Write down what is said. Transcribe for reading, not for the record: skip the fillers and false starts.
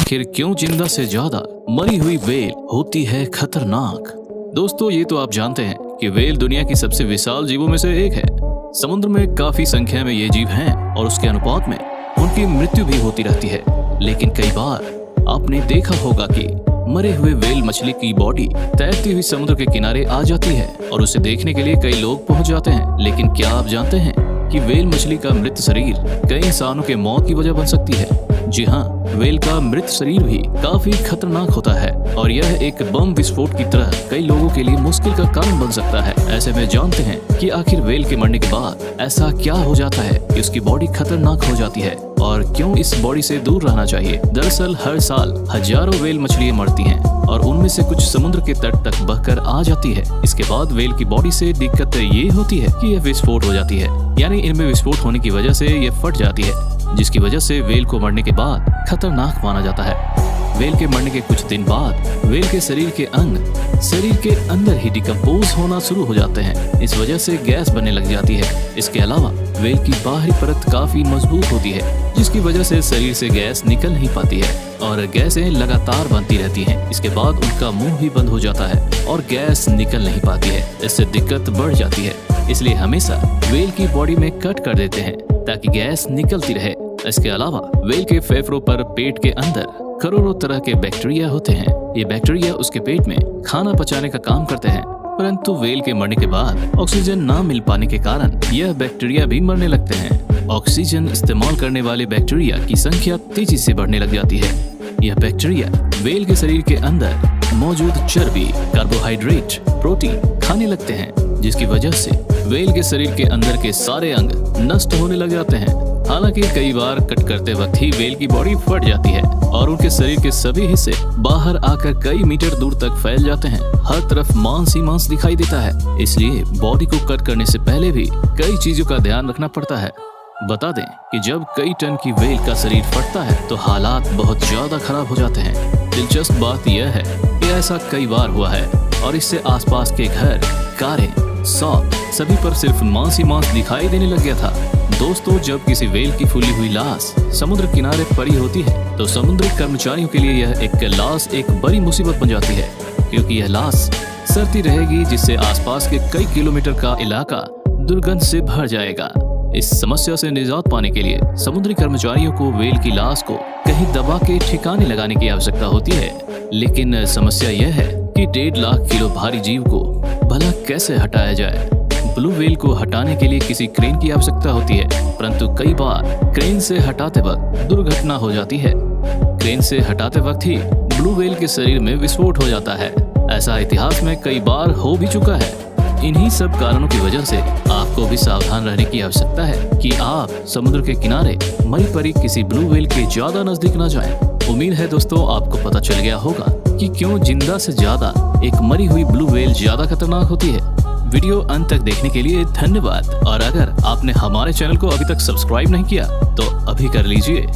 आखिर क्यों जिंदा से ज्यादा मरी हुई वेल होती है खतरनाक। दोस्तों, ये तो आप जानते हैं कि वेल दुनिया की सबसे विशाल जीवों में से एक है। समुद्र में काफी संख्या में ये जीव हैं और उसके अनुपात में उनकी मृत्यु भी होती रहती है। लेकिन कई बार आपने देखा होगा कि मरे हुए वेल मछली की बॉडी तैरती हुई समुद्र के किनारे आ जाती है और उसे देखने के लिए कई लोग पहुंच जाते हैं। लेकिन क्या आप जानते हैं कि वेल मछली का मृत शरीर कई इंसानों के मौत की वजह बन सकती है। जी हाँ, वेल का मृत शरीर भी काफी खतरनाक होता है और यह एक बम विस्फोट की तरह कई लोगों के लिए मुश्किल का कारण बन सकता है। ऐसे में जानते हैं कि आखिर वेल के मरने के बाद ऐसा क्या हो जाता है कि उसकी बॉडी खतरनाक हो जाती है और क्यों इस बॉडी से दूर रहना चाहिए। दरअसल हर साल हजारों वेल मछलियां मरती हैं और उनमें से कुछ समुद्र के तट तक बहकर आ जाती है। इसके बाद वेल की बॉडी से दिक्कत ये होती है कि यह विस्फोट हो जाती है, यानी इनमें विस्फोट होने की वजह से ये फट जाती है, जिसकी वजह से वेल को मरने के बाद खतरनाक माना जाता है। वेल के मरने के कुछ दिन बाद वेल के शरीर के अंग शरीर के अंदर ही डिकम्पोज होना शुरू हो जाते हैं। इस वजह से गैस बनने लग जाती है। इसके अलावा वेल की बाहरी परत काफी मजबूत होती है, जिसकी वजह से शरीर से गैस निकल नहीं पाती है और गैसें लगातार बनती रहती हैं। इसके बाद उनका मुंह भी बंद हो जाता है और गैस निकल नहीं पाती है। इससे दिक्कत बढ़ जाती है। इसलिए हमेशा वेल की बॉडी में कट कर देते हैं ताकि गैस निकलती रहे। इसके अलावा वेल के फेफड़ों पर पेट के अंदर करोड़ों तरह के बैक्टीरिया होते हैं। ये बैक्टीरिया उसके पेट में खाना पचाने का काम करते हैं, परंतु वेल के मरने के बाद ऑक्सीजन ना मिल पाने के कारण यह बैक्टीरिया भी मरने लगते हैं। ऑक्सीजन इस्तेमाल करने वाले बैक्टीरिया की संख्या तेजी से बढ़ने लग जाती है। यह बैक्टीरिया वेल के शरीर के अंदर मौजूद चर्बी, कार्बोहाइड्रेट, प्रोटीन खाने लगते हैं, जिसकी वजह से वेल के शरीर के अंदर के सारे अंग नष्ट होने लग जाते हैं। हालांकि कई बार कट करते वक्त ही वेल की बॉडी फट जाती है और उनके शरीर के सभी हिस्से बाहर आकर कई मीटर दूर तक फैल जाते हैं। हर तरफ मांस ही मांस दिखाई देता है। इसलिए बॉडी को कट करने से पहले भी कई चीजों का ध्यान रखना पड़ता है। बता दें कि जब कई टन की वेल का शरीर फटता है तो हालात बहुत ज्यादा खराब हो जाते हैं। दिलचस्प बात यह है कि ऐसा कई बार हुआ है और इससे आसपास के घर, कारें, शॉप सभी पर सिर्फ मांस ही मांस दिखाई देने लग गया था। दोस्तों, जब किसी वेल की फूली हुई लाश समुद्र किनारे पड़ी होती है तो समुद्री कर्मचारियों के लिए यह एक लाश एक बड़ी मुसीबत बन जाती है, क्योंकि यह लाश सड़ती रहेगी, जिससे आसपास के कई किलोमीटर का इलाका दुर्गंध से भर जाएगा। इस समस्या से निजात पाने के लिए समुद्री कर्मचारियों को वेल की लाश को कहीं दबा के ठिकाने लगाने की आवश्यकता होती है। लेकिन समस्या यह है कि 1.5 लाख किलो भारी जीव को भला कैसे हटाया जाए। ब्लू वेल को हटाने के लिए किसी क्रेन की आवश्यकता होती है, परंतु कई बार क्रेन से हटाते वक्त दुर्घटना हो जाती है। क्रेन से हटाते वक्त ही ब्लू वेल के शरीर में विस्फोट हो जाता है। ऐसा इतिहास में कई बार हो भी चुका है। इन्हीं सब कारणों की वजह से आपको भी सावधान रहने की आवश्यकता है कि आप समुद्र के किनारे मरी पड़ी किसी ब्लू वेल के ज्यादा नजदीक न जाएं। उम्मीद है दोस्तों आपको पता चल गया होगा कि क्यों जिंदा से ज्यादा एक मरी हुई ब्लू वेल ज्यादा खतरनाक होती है। वीडियो अंत तक देखने के लिए धन्यवाद और अगर आपने हमारे चैनल को अभी तक सब्सक्राइब नहीं किया तो अभी कर लीजिए।